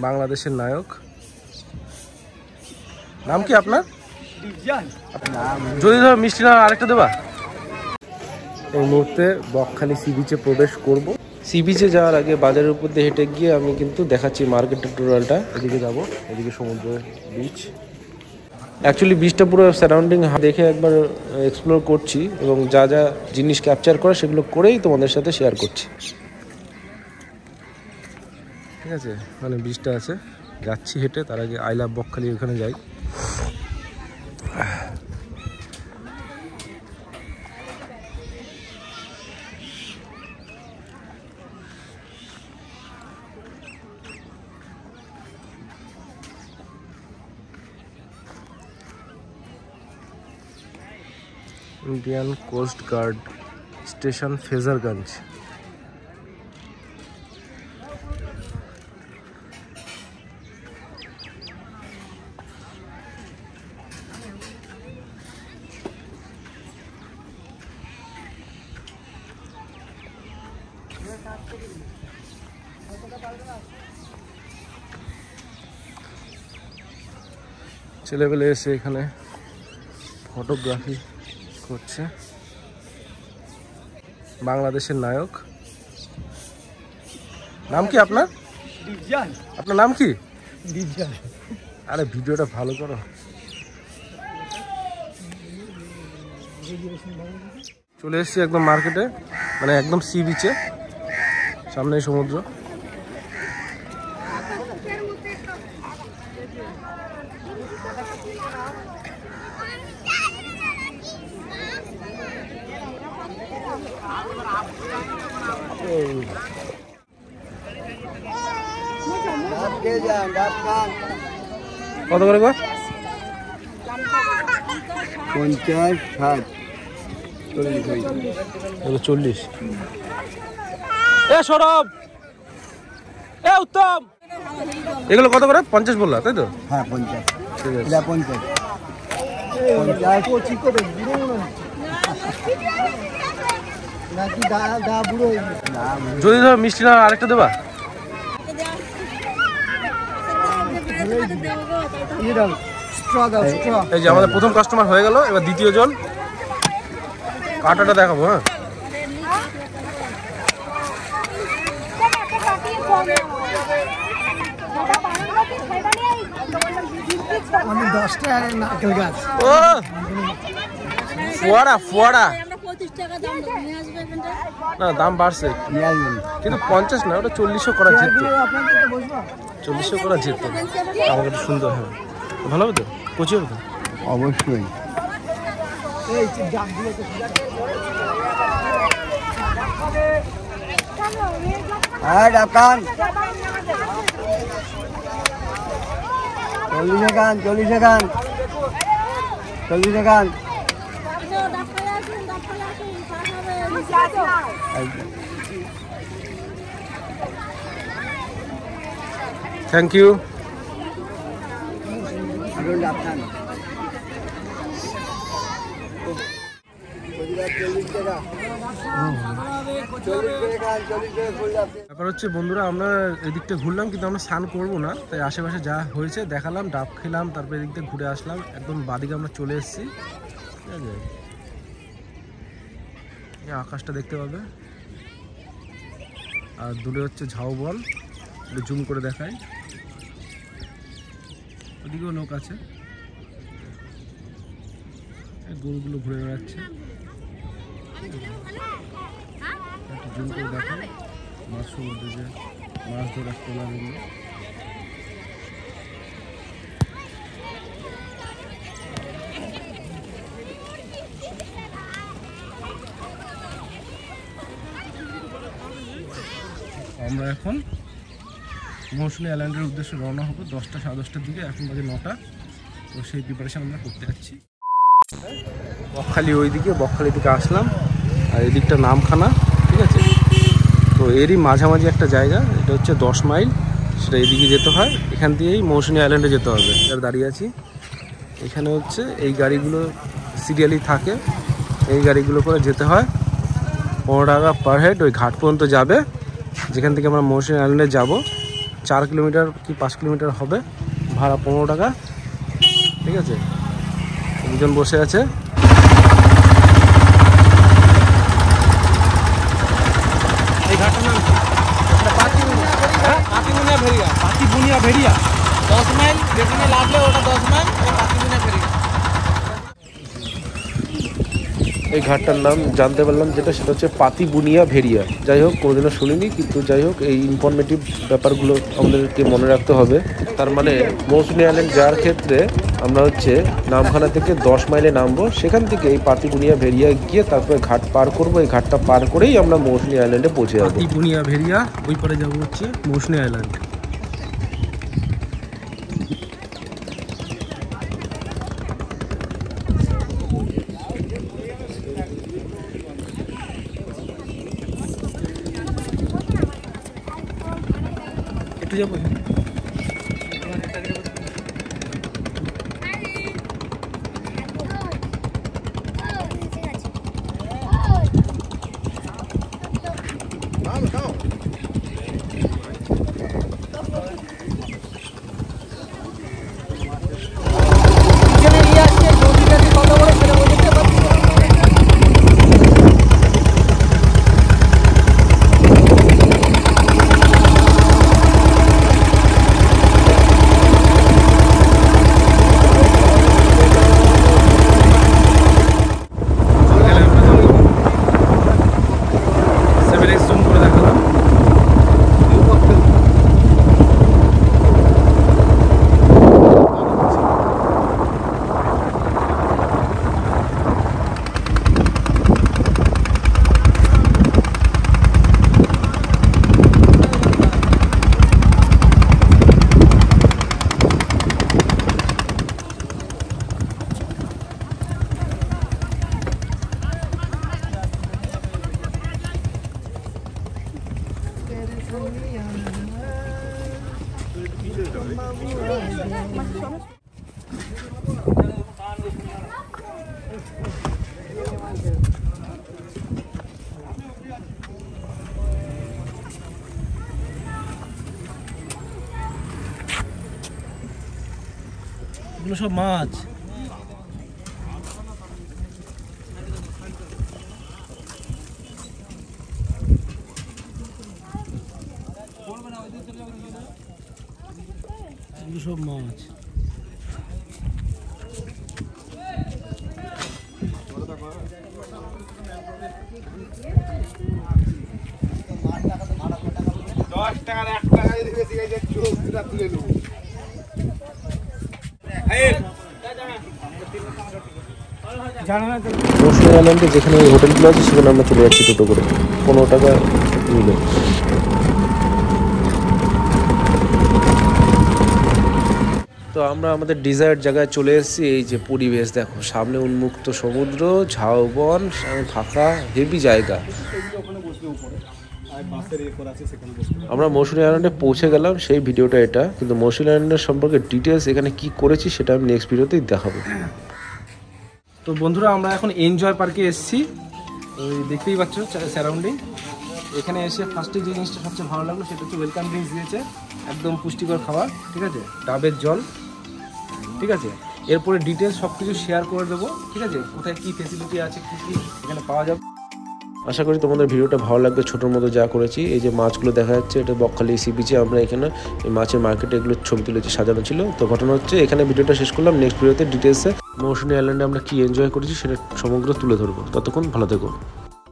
বাংলাদেশের নায়ক। নাম কি আপনার? যদি ধর মিষ্টি না আরেকটা দেবা। এই মুহূর্তে বকখালি সি বিচে প্রবেশ করব। সি বিচে যাওয়ার আগে বাজারের উপর দিয়ে হেঁটে গিয়ে আমি কিন্তু দেখাচ্ছি মার্কেটের টোটালটা। এদিকে যাবো, এদিকে সমুদ্র বিচ। অ্যাকচুয়ালি বিচটা পুরো সারাউন্ডিং দেখে একবার এক্সপ্লোর করছি এবং যা যা জিনিস ক্যাপচার করে সেগুলো করেই তোমাদের সাথে শেয়ার করছি। ঠিক আছে, মানে বিচটা আছে, যাচ্ছি হেঁটে। তার আগে আই লাভ বকখালি ওখানে যাই। Indian coast guard station Fraserganj. ছেলেবেলে এসে এখানে ফটোগ্রাফি করছে। বাংলাদেশের নায়ক। নাম কি আপনার? আপনার নাম কি? আরে ভিডিওটা ভালো করো। চলে এসেছি একদম মার্কেটে, মানে একদম সি বিচে, সামনে সমুদ্র। কত করে গো? 50, 60, 40। এ সৌরভ, এ উত্তম, এগুলো কত করে? 50 বললা, তাই তো? হ্যাঁ 50। ঠিক আছে, 50। যদি ধর মিষ্টি না আরেকটা দেবা। এই যে আমাদের প্রথম কাস্টমার হয়ে গেল, এবার দ্বিতীয় জন। কাটাটা দেখাবো। হ্যাঁ, আমি 10টা নারকেল গাছ। ও ফোয়ারা ফোয়ারা না, দাম বাড়ছে কিন্তু 50 না, ওটা 40 করা যেত। 40 করা যেত, আমাকে একটু সুন্দর। হ্যাঁ, ভালো হবে তো, কচি হবে তো? অবশ্যই। হ্যাঁ ডাকান 40 second 40 second 40 second. Thank you. ব্যাপার হচ্ছে বন্ধুরা, আমরা এদিকটা ঘুরলাম কিন্তু আমরা স্নান করবো না, তাই আশেপাশে যা হয়েছে দেখালাম, ডাব খেলাম, তারপরে এদিক থেকে ঘুরে আসলাম। একদম বাদিকে আমরা চলে এসেছি। ঠিক আছে, আকাশটা দেখতে পাবে, আর দূরে হচ্ছে ঝাউবন। জুম করে দেখায়, ওদিকেও লোক আছে, গরুগুলো ঘুরে বেড়াচ্ছে। একটু জুম করে দেখায় মাছ সমুদ্রে যে মাছ ধরার ট্রলারগুলো। আমরা এখন মৌসুমী আইল্যান্ডের উদ্দেশ্যে রওনা হবো 10টা 10:30টার দিকে। এখন বাজে 9টা, তো সেই প্রিপারেশন আমরা করতে যাচ্ছি। বকখালি ওইদিকে, বকখালি দিকে আসলাম, আর এদিকটা নামখানা। ঠিক আছে, তো এরই মাঝামাঝি একটা জায়গা, এটা হচ্ছে 10 মাইল, সেটা এদিকে যেতে হয়। এখান দিয়েই মৌসুমী আইল্যান্ডে যেতে হবে। এবার দাঁড়িয়ে আছি এখানে, হচ্ছে এই গাড়িগুলো সিরিয়ালি থাকে, এই গাড়িগুলো করে যেতে হয়। 15 টাকা পার হেড ওই ঘাট পর্যন্ত যাবে, যেখান থেকে আমরা মৌসুমী আইল্যান্ডে যাব। 4 কিলোমিটার কি 5 কিলোমিটার হবে, ভাড়া 15 টাকা। ঠিক আছে, দুজন বসে আছে। এই ঘাটটার নাম পাতিবুনিয়া ভেড়িয়া। পাতিবুনিয়া ভেড়িয়া 10 মাইল, যেখানে লাগলে ওটা 10 মাইল, পাতিবুনিয়া ভেড়িয়া। এই ঘাটটার নাম জানতে পারলাম যেটা, সেটা হচ্ছে পাতিবুনিয়া ভেড়িয়া। যাই হোক, কোনোদিনও শুনিনি, কিন্তু যাই হোক এই ইনফরমেটিভ ব্যাপারগুলো আমাদেরকে মনে রাখতে হবে। তার মানে মৌসুনি আইল্যান্ড যাওয়ার ক্ষেত্রে আমরা হচ্ছে নামখানা থেকে 10 মাইলে নামবো, সেখান থেকে এই পাতিবুনিয়া ভেড়িয়া গিয়ে তারপরে ঘাট পার করবো। এই ঘাটটা পার করেই আমরা মৌসুনি আইল্যান্ডে পৌঁছে যাবো। পাতিবুনিয়া ভেড়িয়া, ওই পারে যাবো হচ্ছে মৌসুনি আইল্যান্ড। একটু যাবো। এগুলো সব মাছ। এগুলো সব মাছ। মৌসুনি আইল্যান্ডে যেখানে হোটেলগুলো আছে সেখানে আমরা চলে যাচ্ছি টোটো করে, 15 টাকা নিলে। তো আমরা আমাদের ডিজায়ার্ড জায়গায় চলে এসেছি। এই যে পরিবেশ দেখো, সামনে উন্মুক্ত সমুদ্র, ঝাউবন, ফাঁকা হেভি জায়গা। আমরা মৌসুনি আইল্যান্ডে পৌঁছে গেলাম, সেই ভিডিওটা এটা। কিন্তু মৌসুনি আইল্যান্ডের সম্পর্কে ডিটেলস এখানে কি করেছি সেটা আমি নেক্সট ভিডিওতেই দেখাবো। তো বন্ধুরা, আমরা এখন এনজয় পার্কে এসেছি। ওই দেখতেই পাচ্ছ সারাউন্ডিং। এখানে এসে ফার্স্টে যে জিনিসটা সবচেয়ে ভালো লাগলো সেটা হচ্ছে ওয়েলকাম ড্রিঙ্কস দিয়েছে, একদম পুষ্টিকর খাবার। ঠিক আছে, ডাবের জল। ঠিক আছে, এরপরে ডিটেলস সব কিছু শেয়ার করে দেবো। ঠিক আছে, কোথায় কী ফেসিলিটি আছে, কী কী এখানে পাওয়া যাবে। আশা করি তোমাদের ভিডিওটা ভালো লাগবে। ছোটোর মতো যা করেছি, এই যে মাছগুলো দেখা যাচ্ছে, এটা বকখালি সি বিচে আমরা এখানে এই মাছের মার্কেটে এগুলো ছবি তুলেছি, সাজানো ছিল। তো ঘটনা হচ্ছে, এখানে ভিডিওটা শেষ করলাম। নেক্সট ভিডিওতে ডিটেলসে মৌসুনি আইল্যান্ডে আমরা কি এনজয় করেছি সেটা সমগ্র তুলে ধরবো। ততক্ষণ ভালো থেকো।